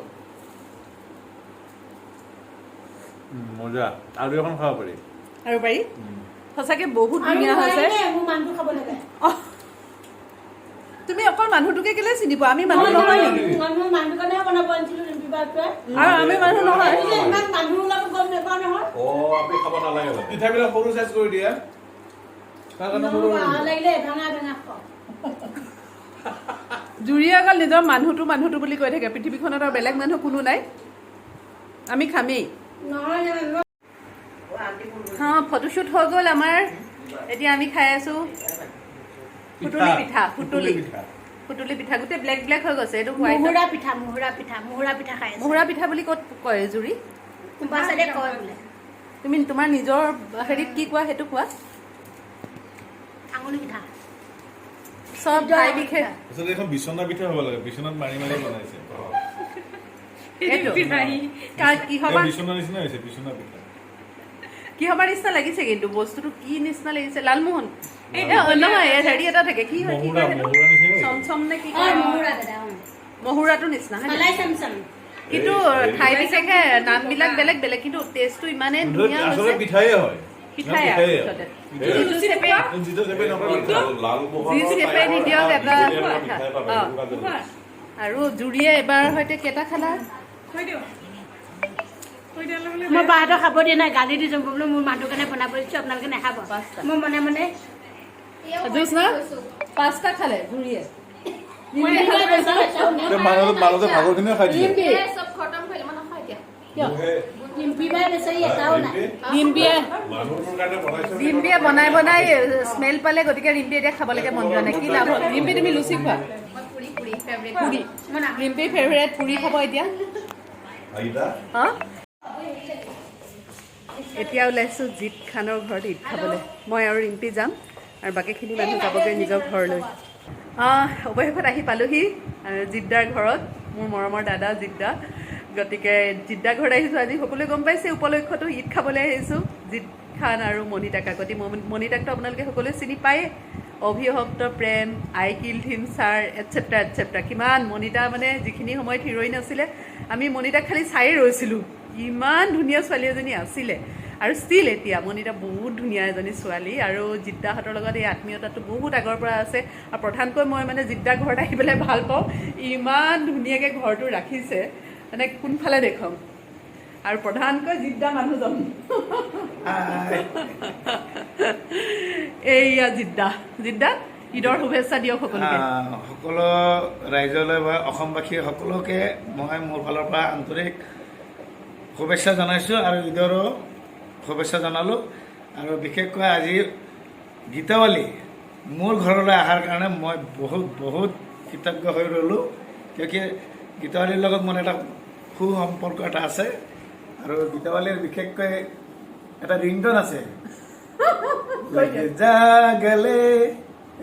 S4: মজা আৰু এখন খাব পাৰি
S1: আৰু পাৰি সঁচাকে বহুত ধুনীয়া হৈছে তুমি অকল মানুহটোকে কেলে চিনি পোৱা আমি মানুহ নহয় নেকি আৰু আমি মানুহ নহয়
S4: পিঠাবিলাক সৰু চাইজ কৰি দিয়া
S1: জুৰিয়ে অকল নিজৰ মানুহটো বুলি কৈ থাকে পৃথিৱীখনত আৰু বেলেগ মানুহ কোনো নাই আমি খামেই ফটোশ্বুট হৈ গ'ল আমাৰ এতিয়া আমি খাই আছো সুতুলি পিঠা গোটেই ব্লেক হৈ গৈছে এইটো
S2: মুহুৰা পিঠা খাই
S1: মুহুৰা পিঠা বুলি ক'ত কয় জুৰি তুমি তোমাৰ নিজৰ হেৰিত কি কোৱা সেইটো কোৱা
S2: আঙুলি পিঠা
S1: চব ঠাই বিশেষ
S4: আচলতে এখন বিচনা পিঠা হ'ব লাগে বিচনাত মাৰি বনাইছে বিচনা নিচিনা হৈছে বিচনা পিঠা
S1: কি হবাৰ নিচিনা লাগিছে কিন্তু বস্তুটো কি নিচিনা লাগিছে লালমোহন নহয় হেৰি এটা থাকে কি হয় চমচম নে কি মহুৰাটো নিচিনা কিন্তু ঠাই বিশেষে নামবিলাক বেলেগ বেলেগ কিন্তু টেষ্টটো ইমানেই ধুনীয়া হৈছে
S4: পিঠাই হয়
S1: আৰু জুৰিয়ে এবাৰ সৈতে কেইটা খালা
S2: মই বাহঁতক খাব দিয়া নাই গালি দিছোঁ বোলো মোৰ মানুহৰ কাৰণে বনাব দিছোঁ আপোনালোকে নাখাব মই মনে
S1: জ্যোৎস্না 5টা খালে জুৰিয়ে
S4: মাজতে ভাগৰখিনিও খাই দিলে
S1: ৰিম্পিয়ে বনাই বনাই স্মেল পালে, গতিকে ৰিম্পি এতিয়া খাবলৈকে মন যোৱা নাই। কি লাভ হ'ল? ৰিম্পি তুমি লুচি খোৱা। পুৰি ৰিম্পিৰ ফেভৰেট পুৰি খাব এতিয়া। এতিয়া ওলাইছোঁ জিৎ খানৰ ঘৰত ঈদ খাবলৈ। মই আৰু ৰিম্পি যাম আৰু বাকীখিনি মানুহ যাবগৈ নিজৰ ঘৰলৈ। অৱশেষত আহি পালোহি জিদ্দাৰ ঘৰত, মোৰ মৰমৰ দাদা জিদ্দা। গতিকে জিদ্দাৰ ঘৰত আহিছোঁ। আজি সকলোৱে গম পাইছে উপলক্ষটো ঈদ খাবলৈ আহিছোঁ। জিৎ খান আৰু মণিতা কাকতি। মণিতাকটো আপোনালোকে সকলোৱে চিনি পায়ে, অভিশপ্ত প্ৰেম, I killed him sir, etcetera etcetera. কিমান মণিতা মানে যিখিনি সময়ত হিৰইন আছিলে, আমি মণিতাক খালি চায়ে ৰৈছিলোঁ। ইমান ধুনীয়া ছোৱালী এজনী আছিলে আৰু ষ্টিল এতিয়া মণিতা বহুত ধুনীয়া এজনী ছোৱালী। আৰু জিদ্দাহঁতৰ লগত এই আত্মীয়তাটো বহুত আগৰ পৰা আছে। আৰু প্ৰধানকৈ মই মানে জিদ্দাৰ ঘৰত আহি পেলাই ভাল পাওঁ। ইমান ধুনীয়াকৈ ঘৰটো ৰাখিছে, মানে কোনফালে দেখুৱাম। আৰু প্ৰধানকৈ জিদ্দা মানুহজন এইয়া জিদ্দা। জিদ্দা ঈদৰ শুভেচ্ছা দিয়ক সকলোকে।
S5: সকলো ৰাইজলৈ বা অসমবাসী সকলোকে মই মোৰ ফালৰ পৰা আন্তৰিক শুভেচ্ছা জনাইছোঁ আৰু ঈদৰো শুভেচ্ছা জনালোঁ। আৰু বিশেষকৈ আজি গীতাৱলী মোৰ ঘৰলৈ অহাৰ কাৰণে মই বহুত কৃতজ্ঞ হৈ ৰ'লোঁ। কিয় গীতাৱলীৰ লগত মোৰ এটা সু সম্পৰ্ক এটা আছে। আৰু গীতাৱলীৰ বিশেষকৈ এটা ৰিংটন আছে, জাগলে।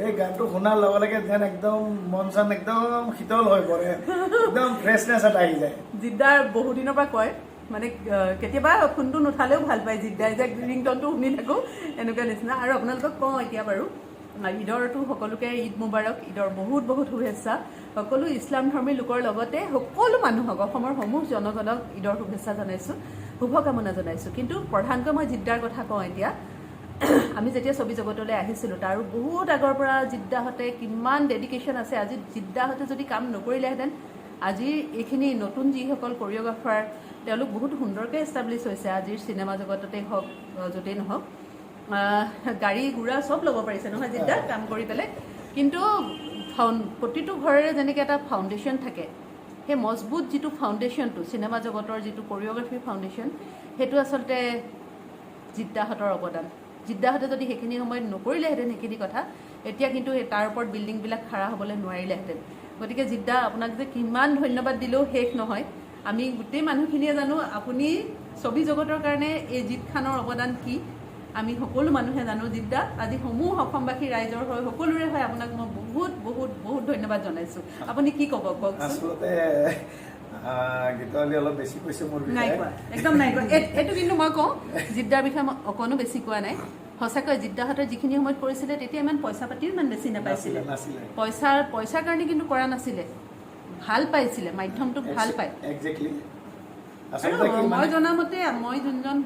S5: এই গানটো শুনাৰ লগে লগে যেন একদম মন চন একদম শীতল হৈ পৰে, একদম ফ্ৰেছনেছ এটা আহি যায়।
S1: জিদ্দাৰ বহু দিনৰ পৰা কয়, মানে কেতিয়াবা ফোনটো নুঠালেও ভাল পায় জিদ্দাই, যে ৰিংটনটো শুনি থাকোঁ এনেকুৱা নিচিনা। আৰু আপোনালোকক কওঁ এতিয়া বাৰু, ঈদৰটো সকলোকে ঈদ মুবাৰক, ঈদৰ বহুত শুভেচ্ছা। সকলো ইছলাম ধৰ্মী লোকৰ লগতে সকলো মানুহক, অসমৰ সমূহ জনগণক ঈদৰ শুভেচ্ছা জনাইছোঁ, শুভকামনা জনাইছোঁ। কিন্তু প্ৰধানকৈ মই জিদ্দাৰ কথা কওঁ এতিয়া। আমি যেতিয়া ছবি জগতলৈ আহিছিলোঁ, তাৰো বহুত আগৰ পৰা জিদ্দাহঁতে কিমান ডেডিকেশ্যন আছে। আজি জিদ্দাহঁতে যদি কাম নকৰিলেহেঁতেন, আজি এইখিনি নতুন যিসকল কৰিঅ'গ্ৰাফাৰ, তেওঁলোক বহুত সুন্দৰকৈ এষ্টাব্লিছ হৈছে আজিৰ চিনেমা জগততেই হওক, য'তেই নহওক। গাড়ী গুড়া চব ল'ব পাৰিছে নহয় জিদ্দা কাম কৰি পেলাই। কিন্তু প্ৰতিটো ঘৰৰে যেনেকৈ এটা ফাউণ্ডেশ্যন থাকে, সেই মজবুত যিটো ফাউণ্ডেশ্যনটো, চিনেমা জগতৰ যিটো কৰিঅ'গ্ৰাফিৰ ফাউণ্ডেশ্যন, সেইটো আচলতে জিদ্দাহঁতৰ অৱদান। জিদ্দাহঁতে যদি সেইখিনি সময়ত নকৰিলেহেঁতেন সেইখিনি কথা, এতিয়া কিন্তু তাৰ ওপৰত বিল্ডিংবিলাক খাৰা হ'বলৈ নোৱাৰিলেহেঁতেন। গতিকে জিদ্দা, আপোনাক যে কিমান ধন্যবাদ দিলেও শেষ নহয়। আমি গোটেই মানুহখিনিয়ে জানো আপুনি ছবি জগতৰ কাৰণে এই জিৎ খানৰ অৱদান কি, আমি সকলো মানুহে জানো। জিদ্দা, আজি সমূহ অসমবাসী ৰাইজৰ হৈ, সকলোৰে হৈ আপোনাক মই বহুত ধন্যবাদ জনাইছোঁ। আপুনি কি ক'ব কওকচোন?
S5: আচলতে গীতাৱলী অলপ বেছি কৈছে মোৰ
S1: নাই কোৱা, একদম নাই কোৱা। এইটো কিন্তু মই কওঁ, জিদ্দাৰ বিষয়ে মই অকণো বেছি কোৱা নাই। সঁচাকৈ জিদ্দাহঁতে যিখিনি সময়ত কৰিছিলে, তেতিয়া ইমান পইচা পাতিও ইমান বেছি নাপাইছিলে। পইচাৰ কাৰণে কিন্তু কৰা নাছিলে, ভাল পাইছিলে, মাধ্যমটোক ভাল পায়। আৰু মই জনামতে মই যোনজন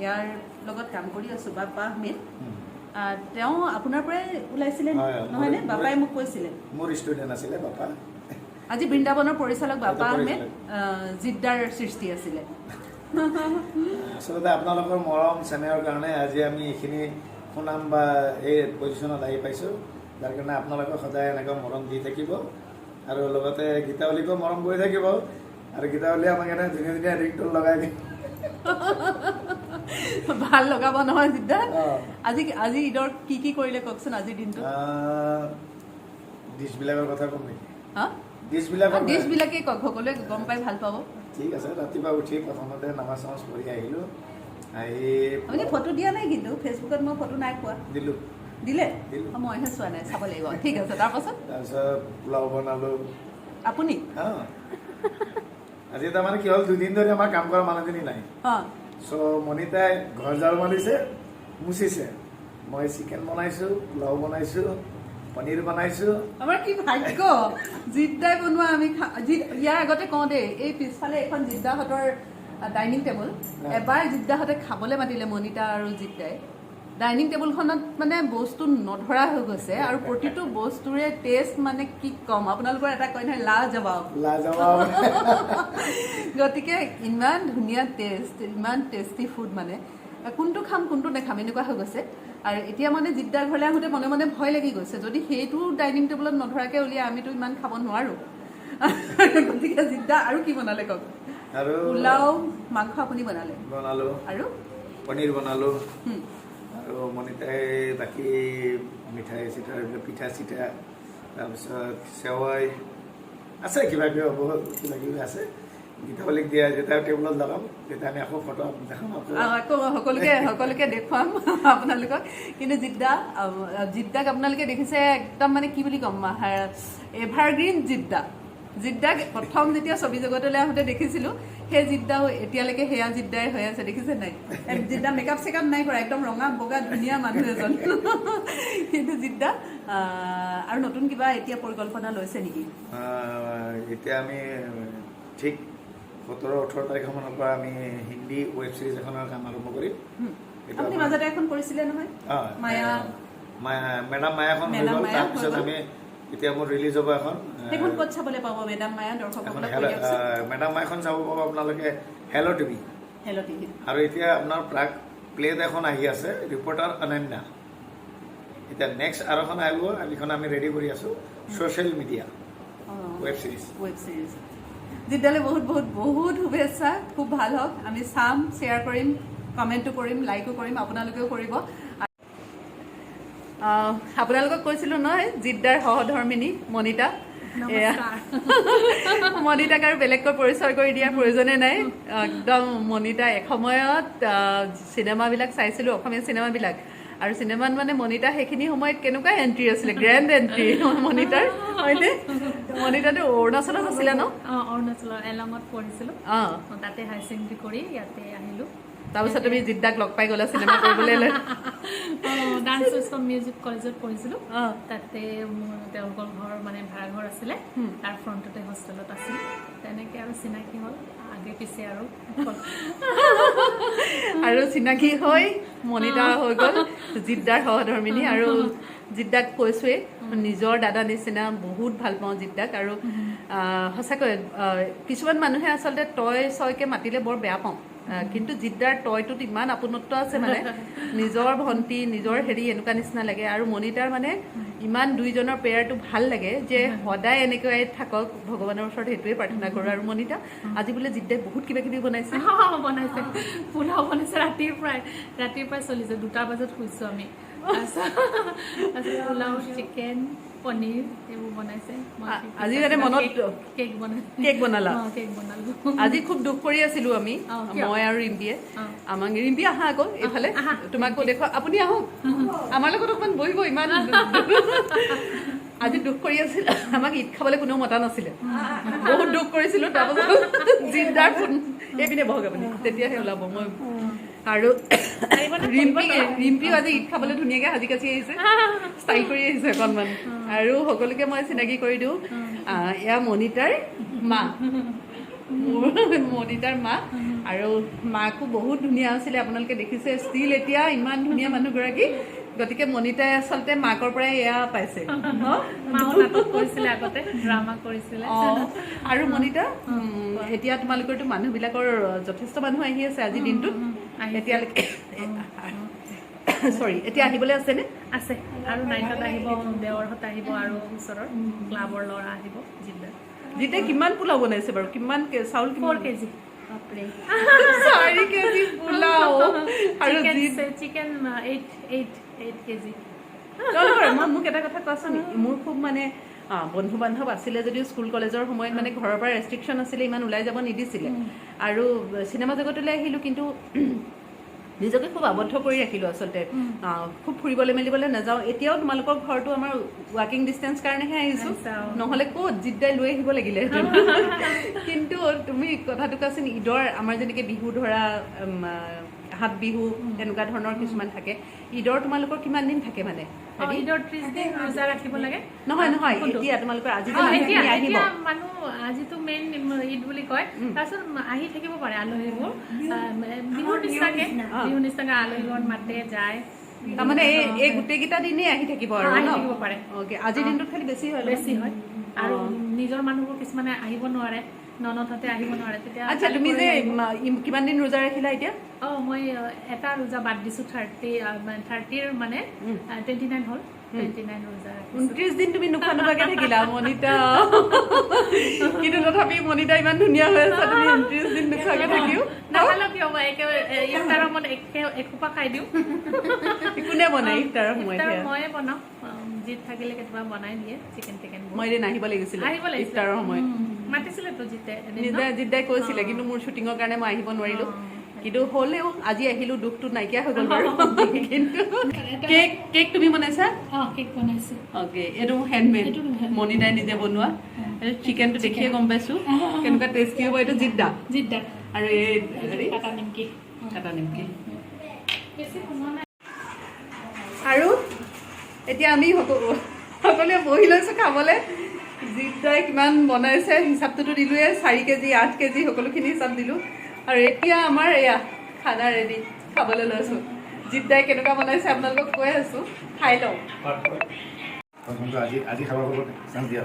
S1: ইয়াৰ লগত কাম কৰি আছোঁ, বাপ্পা আহমেদ, তেওঁ আপোনাৰ পৰাই ওলাইছিলে নহয়নে? বাপ্পাই মোক কৈছিলে,
S5: মোৰ ষ্টুডেণ্ট আছিলে বাপ্পা।
S1: আজি বৃন্দাবনৰ পৰিচালক বাপ্পা আহমেদ জিদ্দাৰ সৃষ্টি আছিলে।
S5: আচলতে আপোনালোকৰ মৰম চেনেহৰ কাৰণে আজি আমি এইখিনি সুনাম বা এই পজিশ্যনত আহি পাইছোঁ, যাৰ কাৰণে আপোনালোকে সদায় এনেকৈ মৰম দি থাকিব আৰু লগতে গীতাৱলীকো মৰম কৰি থাকিব। আৰু গীতাৱলীয়ে আমাক এনে ধুনীয়া ৰিংটন লগাই দিয়ে,
S1: ভাল লগাব নহয় জিদ্দা। আজি ঈদৰ কি কৰিলে কওকচোন আজিৰ দিনটো?
S5: ডিছবিলাকৰ কথা ক'ম নেকি?
S1: ডিছবিলাকে কওক, সকলোৱে গম পাই ভাল পাব।
S5: ঠিক আছে। ৰাতিপুৱা উঠি প্ৰথমতে নামাজ চামাজ পঢ়ি আহিলোঁ।
S1: আপুনি ফটো দিয়া নাই কিন্তু ফেচবুকত মই ফটো নাই পোৱা। দিলে? মইহে চোৱা নাই, চাব লাগিব। ঠিক আছে। তাৰপিছত
S5: পোলাও বনালোঁ।
S1: আপুনি?
S5: আজি তাৰমানে কি হ'ল, 2 দিন ধৰি আমাৰ কাম কৰা মানুহজনী নাই। চ' মণিতাই ঘৰ ঝাৰু মাৰিছে, মুচিছে। মই চিকেন বনাইছোঁ, পোলাও বনাইছোঁ, পনীৰ বনাইছোঁ। আমাৰ
S1: কি ভাগ্য, জিদ্দাই বনোৱা আমি ইয়াৰ আগতে কওঁ দেই, এই পিছফালে এখন জিদ্দাহঁতৰ ডাইনিং টেবুল। এবাৰ জিদ্দাহঁতে খাবলৈ মাতিলে মণিতা আৰু জিদ্দাই। ডাইনিং টেবুলখনত মানে বস্তু নধৰা হৈ গৈছে আৰু প্ৰতিটো বস্তুৰে টেষ্ট মানে কি ক'ম, আপোনালোকৰ এটা কয় নহয় লাজবাব। গতিকে ইমান ধুনীয়া টেষ্ট, ইমান টেষ্টি ফুড, মানে কোনটো খাম কোনটো নাখাম এনেকুৱা হৈ গৈছে। আৰু এতিয়া মানে জিদ্দাৰ ঘৰলৈ আহোঁতে মনে মনে ভয় লাগি গৈছে যদি সেইটো ডাইনিং টেবুলত নধৰাকৈ উলিয়াই আমিতো ইমান খাব নোৱাৰোঁ গতিকে জিদ্দা আৰু কি বনালে কওক
S5: আৰু
S1: পোলাও মাংস আপুনি বনালে
S5: বনালোঁ
S1: আৰু
S5: পনীৰ বনালোঁ আৰু মনিতাই বাকী মিঠাই চিঠা পিঠা চিঠা তাৰপিছত চেৱাই আছে কিবা কিবি বহুত কিবা কিবি আছে গীতাৱলীক দিয়া যেতিয়া টেবুলত লগাম তেতিয়া আমি আকৌ ফটো দেখাম
S1: আকৌ সকলোকে দেখুৱাম আপোনালোকক কিন্তু জিদ্দাক আপোনালোকে দেখিছে একদম মানে কি বুলি ক'ম এভাৰগ্ৰীণ জিদ্দাক প্ৰথম যেতিয়া ছবি জগতলৈ আহোঁতে দেখিছিলোঁ সেই জিদ্দাও এতিয়ালৈকে সেয়া জিদ্দাই হৈ আছে দেখিছে নাই জিদ্দা মেকআপ চেকআপ নাই কৰা একদম ৰঙা বগা ধুনীয়া মানুহ এজন কিন্তু জিদ্দা আৰু নতুন কিবা এতিয়া পৰিকল্পনা লৈছে নেকি
S5: এতিয়া আমি ঠিক 17-18 তাৰিখমানৰ পৰা আমি হিন্দী ৱেব ছিৰিজ এখনৰ কাম আৰম্ভ কৰিম
S1: আপুনি মাজতে এখন কৰিছিলে নহয়
S5: মেডাম মায়াখন হৈ গ'ল তাৰপিছত আমি এতিয়া মোৰ ৰিলিজ হ'ব এখন
S1: সেইখন ক'ত চাবলৈ পাব মেডাম মায়া দৰ্শকসকলক
S5: মেডাম মায়াখন চাব পাব আপোনালোকে হেল্ল' টিভি আৰু এতিয়া আপোনাৰ প্ৰাক প্লেত এখন আহি আছে ৰিপৰ্টাৰ অনন্যা এতিয়া নেক্সট আৰু এখন আহিব যিখন আমি ৰেডি কৰি আছোঁ ছ'চিয়েল মিডিয়া ৱেব ছিৰিজ
S1: জিদ্দালৈ বহুত বহুত বহুত শুভেচ্ছা খুব ভাল হওক আমি চাম শ্বেয়াৰ কৰিম কমেণ্টো কৰিম লাইকো কৰিম আপোনালোকেও কৰিব আপোনালোকক কৈছিলোঁ নহয় জিদ্দাৰ সহধৰ্মিনী মনিতা মনিতাক আৰু বেলেগকৈ পৰিচয় কৰি দিয়াৰ প্ৰয়োজনে নাই একদম মনিতা এসময়ত চিনেমাবিলাক চাইছিলোঁ অসমীয়া চিনেমাবিলাক আৰু চিনেমাত মানে মনিতা সেইখিনি সময়ত কেনেকুৱা এণ্ট্ৰি আছিলে গ্ৰেণ্ড এণ্ট্ৰি মনিতাৰ হয়নে মনিতাটো অৰুণাচলত আছিলে ন
S3: অৰুণাচলৰ এলঙত পঢ়িছিলোঁ তাতে হায়াৰ ছেকেণ্ডেৰী কৰি ইয়াতে আহিলোঁ
S1: তাৰপিছত তুমি জিদ্দাক লগ পাই গ'লা চিনেমা কৰিবলৈ
S3: ডান্স স্কুল মিউজিক কলেজত পঢ়িছিলোঁ তাতে মোৰ তেওঁলোকৰ ঘৰ মানে ভাড়াঘৰ আছিলে তাৰ ফ্ৰণ্টতে হোষ্টেলত আছিল তেনেকৈ আৰু চিনাকি হ'ল আগে পিছে
S1: আৰু চিনাকি হৈ মনিতা হৈ গ'ল জিদ্দাৰ সহধৰ্মিনী আৰু জিদ্দাক কৈছোৱেই নিজৰ দাদা নিচিনা বহুত ভাল পাওঁ জিদ্দাক আৰু সঁচাকৈ কিছুমান মানুহে আচলতে তই ছয়কৈ মাতিলে বৰ বেয়া পাওঁ কিন্তু জিদ্দাৰ তয়টোত ইমান আপোনত্ব আছে মানে নিজৰ ভণ্টি নিজৰ হেৰি এনেকুৱা নিচিনা লাগে আৰু মনিতাৰ মানে ইমান দুইজনৰ পেয়াৰটো ভাল লাগে যে সদায় এনেকৈ থাকক ভগৱানৰ ওচৰত সেইটোৱে প্ৰাৰ্থনা কৰোঁ আৰু মনিতা আজি বোলে জিদ্দাই বহুত কিবা কিবি বনাইছে
S3: পোলাও বনাইছে ৰাতিৰ পৰাই চলিছে 2টা বজাত শুইছোঁ আমি পোলাও চিকেন পনীৰ এইবোৰ বনাইছে
S1: আজি মানে মনত কেক বনালো আজি খুব দুখ কৰি আছিলোঁ আমি মই আৰু ৰিম্পীয়ে আমাক ৰিম্পী আহা আকৌ এইফালে তোমাকো দেখুৱা আপুনি আহক আমাৰ লগত অকণমান বহিব ইমান আজি দুখ কৰি আছিল আমাক ঈদ খাবলৈ কোনেও মতা নাছিলে বহুত দুখ কৰিছিলোঁ তাৰপাছত জিদ্দাৰ ফোন এইপিনে বহক আপুনি তেতিয়াহে ওলাব মই আৰু ৰিম্পীও আজি ঈদ খাবলৈ ধুনীয়াকৈ সাজি কাচি আহিছে ষ্টাইল কৰি আহিছে অকণমান আৰু সকলোকে মই চিনাকি কৰি দিওঁ এয়া মনিতাৰ মা মনিতাৰ মা আৰু মাকো বহুত ধুনীয়া আছিলে আপোনালোকে দেখিছে ষ্টিল এতিয়া ইমান ধুনীয়া মানুহগৰাকী গতিকে মনিতাই আচলতে মাকৰ পৰাই এয়া পাইছে আৰু মনিতা এতিয়া তোমালোকৰতো মানুহবিলাকৰ যথেষ্ট মানুহ আহি আছে আজিৰ দিনটোত এতিয়ালৈকে চৰি এতিয়া আহিবলৈ আছেনে
S3: আছে আৰু নাইটত আহিব দেৱৰহঁত আহিব আৰু ওচৰৰ ক্লাবৰ ল'ৰা আহিব
S1: জিদ্দাই কিমান পোলাও বনাইছে বাৰু কিমান চাউল
S3: 4 কেজি
S1: 4 কেজি পোলাও আৰু
S3: চিকেন 8 কেজি
S1: মোক এটা কথা কোৱাচোন মোৰ খুব মানে বন্ধু বান্ধৱ আছিলে যদিও স্কুল কলেজৰ সময়ত মানে ঘৰৰ পৰা ৰেষ্ট্ৰিকশ্যন আছিলে ইমান ওলাই যাব নিদিছিলে আৰু চিনেমা জগতলৈ আহিলোঁ কিন্তু নিজকে খুব আবদ্ধ কৰি ৰাখিলোঁ আচলতে খুব ফুৰিবলৈ মেলিবলৈ নাযাওঁ এতিয়াও তোমালোকৰ ঘৰটো আমাৰ ৱাকিং ডিষ্টেঞ্চ কাৰণেহে আহিছোঁ নহ'লে ক'ত জিদ্দাই লৈ আহিব লাগিলে কিন্তু তুমি কথাটো কোৱাচোন ঈদৰ আমাৰ যেনেকৈ বিহু ধৰা হাত বিহু তেনেকুৱা ধৰণৰ কিছুমান থাকে ঈদৰ তোমালোকৰ কিমান দিন থাকে মানে
S3: ঈদৰ 30 দিন ৰোজা ৰাখিব লাগে
S1: নহয় এতিয়া তোমালোকৰ আজি আহিব
S3: মানুহ আজিতো মেইন ঈদ বুলি কয় তাৰপিছত আহি থাকিব পাৰে আলহীবোৰ বিহুৰ নিচিনাকে আলহীবোৰ মাতে যায়
S1: তাৰমানে এই গোটেইকেইটা দিনেই আহি থাকিব আৰু
S3: থাকিব পাৰে
S1: অ'কে আজিৰ দিনটোত খালি বেছি হয়
S3: আৰু নিজৰ মানুহবোৰ কিছুমানে আহিব নোৱাৰে ননদহঁতে আহিব নোৱাৰে তেতিয়া
S1: আচ্ছা তুমি যে কিমান দিন ৰোজা ৰাখিলা এতিয়া
S3: মই এটা ৰোজা বাদ দিছো 30ৰ মানে 29 হ'ল 29 ৰোজা
S1: 29 দিন তুমি নোখোৱা নোখোৱাকে থাকিলা মনিতা কিন্তু তথাপি মনিতা ইমান ধুনীয়া হৈ আছে তুমি 29 দিন নোখোৱাকে থাকিও
S3: নাখালেও কিয় মই ইফতাৰৰ মত এসোপা খাই দিওঁ
S1: কোনে বনাই ইফতাৰৰ সময়ত
S3: ময়ে বনাওঁ জিত থাকিলে কেতিয়াবা বনাই দিয়ে চিকেন
S1: মই এদিন আহিব লাগিছিলে ইফতাৰৰ সময়ত
S3: মাতিছিলে তো
S1: জিদ্দাই কৈছিলে কিন্তু মোৰ শ্বুটিঙৰ কাৰণে মই আহিব নোৱাৰিলো কিন্তু হ'লেও আজি আহিলো দুখটো নাইকিয়া হৈ গ'ল বাৰু কিন্তু কেক তুমি বনাইছা
S3: কেক বনাইছো
S1: অ'কে এইটো হেণ্ডমেড মনিতাই নিজে বনোৱা চিকেনটো দেখিয়ে গম পাইছো কেনেকুৱা টেষ্টি হ'ব এইটো জিদ্দা আৰু এই হেৰি কাটা নিমকি আৰু এতিয়া আমি সকলোৱে বহি লৈছো খাবলৈ জিদ্দাই কিমান বনাইছে হিচাপটোতো দিলোৱে 4 কেজি 8 কেজি সকলোখিনি হিচাপ দিলো আৰু এতিয়া আমাৰ এয়া খানা ৰেডি খাবলৈ লৈছো জিদ্দাই কেনেকুৱা বনাইছে আপোনালোকক কৈ আছো খাই লওঁ
S5: আজি খাব চান্স দিয়া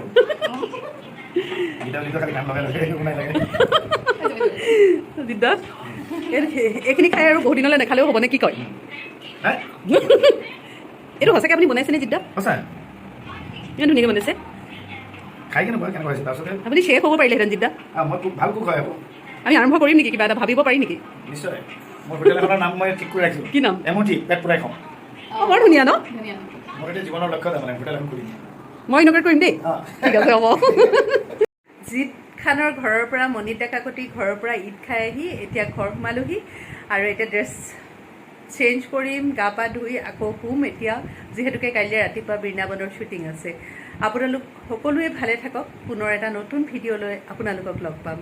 S1: জিদ্দা এইখিনি খাই আৰু বহুত দিনলৈ নাখালেও হ'বনে কি কয় এইটো সঁচাকৈ আপুনি বনাইছেনে জিদ্দা
S5: সঁচাই
S1: ইমান ধুনীয়াকৈ বনাইছে
S5: খাই কেনেকুৱা কেনেকুৱা হৈছে তাৰপিছতে
S1: আপুনি শ্বেফ হ'ব পাৰিলেহেঁতেন জিদ্দা
S5: মই খুব ভাল কুক হয় আকৌ
S1: আমি আৰম্ভ কৰিম নেকি কিবা এটা ভাবিব পাৰি নেকি
S5: নিশ্চয় মোৰ হোটেল এখনৰ নাম মই ঠিক কৰি ৰাখিছোঁ
S1: কি নাম
S5: এমুঠি পেট পুৰাই খাওঁ
S1: বৰ ধুনীয়া ন
S5: মোৰ এতিয়া জীৱনৰ লক্ষ্য তাৰমানে হোটেল এখন কৰিম
S1: মই ইনগ্ৰেট কৰিম দেই
S5: অঁ
S1: ঠিক আছে হ'ব জিদ খানৰ ঘৰৰ পৰা মনিতা কাকতি ঘৰৰ পৰা ঈদ খাই আহি এতিয়া ঘৰ সোমালোহি আৰু এতিয়া ড্ৰেছ চেঞ্জ কৰিম গা পা ধুই আকৌ শুম এতিয়া যিহেতুকে কাইলৈ ৰাতিপুৱা বৃন্দাবনৰ শ্বুটিং আছে আপোনালোক সকলোৱে ভালে থাকক পুনৰ এটা নতুন ভিডিঅ' লৈ আপোনালোকক লগ পাম